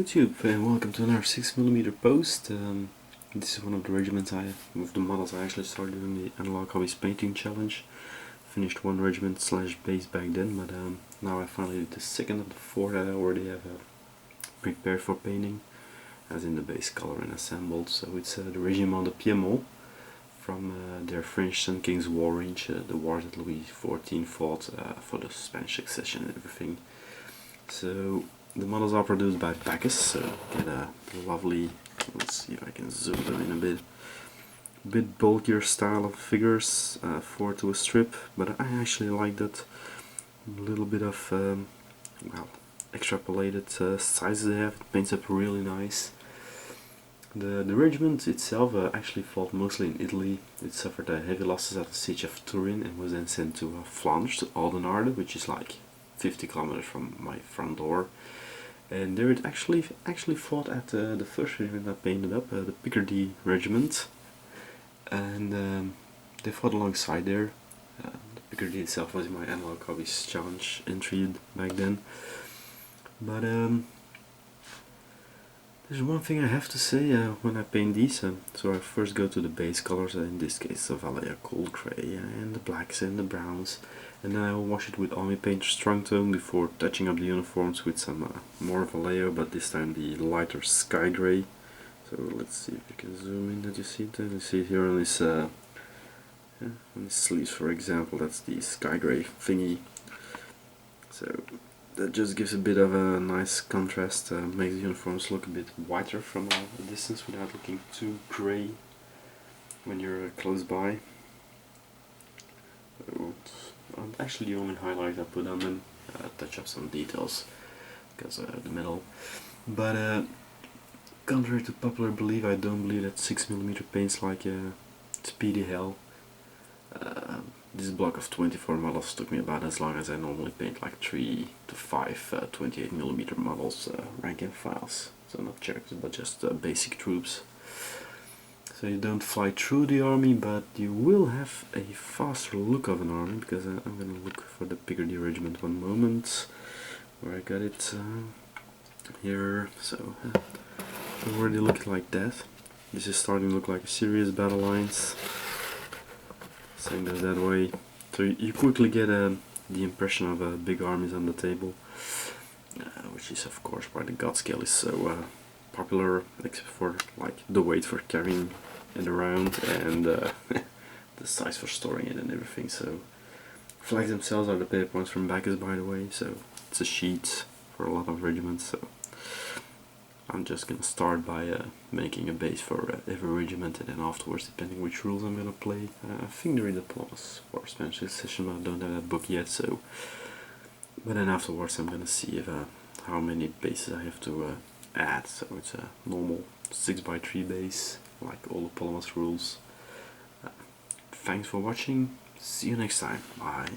YouTube and welcome to another 6mm post. This is one of the regiments with the models I actually started doing the analog hobbies painting challenge. Finished one regiment / base back then, but now I finally did the second of the four that I already have prepared for painting, as in the base color and assembled. So it's the Regiment de Piemont from their French Sun King's War range, the wars that Louis XIV fought for the Spanish succession and everything. So the models are produced by Baccus, so get a lovely, let's see if I can zoom them in a bit bulkier style of figures for to a strip, but I actually like that little bit of well, extrapolated sizes they have. It paints up really nice. The regiment itself actually fought mostly in Italy. It suffered heavy losses at the siege of Turin and was then sent to Flanders, to Oudenaarde, which is like 50 kilometers from my front door. And there it actually fought at the first regiment I painted up, the Picardy Regiment, and they fought alongside there. The Picardy itself was in my analog hobbies challenge entry back then. But there's one thing I have to say when I paint these. So I first go to the base colors, in this case the Vallejo Cold Grey and the blacks and the browns. And then I will wash it with Army Painter Strong Tone before touching up the uniforms with some more Vallejo, but this time the lighter Sky Grey. So let's see if you can zoom in that you see it. You see it here on this on the sleeves, for example. That's the Sky Grey thingy. So that just gives a bit of a nice contrast, makes the uniforms look a bit whiter from a distance without looking too grey when you're close by. So, actually the only highlight I put on them, touch up some details because the metal. But contrary to popular belief, I don't believe that 6mm paints like speedy hell. This block of 24 models took me about as long as I normally paint, like 3 to 5 28mm models, rank and files. So not jerks, but just basic troops. So you don't fly through the army, but you will have a faster look of an army, because I'm going to look for the Picardy Regiment one moment, where I got it here. So already looking like that. This is starting to look like a serious battle lines. Same goes that way. So you quickly get the impression of big armies on the table, which is of course why the God scale is so popular, except for like the weight for carrying it around and the size for storing it and everything. So flags themselves are the paper points from Baccus, by the way, so it's a sheet for a lot of regiments. So I'm just gonna start by making a base for every regiment, and then afterwards, depending which rules I'm gonna play, I think there is a diplomas for Spanish succession, but I don't have that book yet. So, but then afterwards, I'm gonna see if how many bases I have to add. So it's a normal 6x3 base, like all the Polymas rules. Thanks for watching. See you next time. Bye.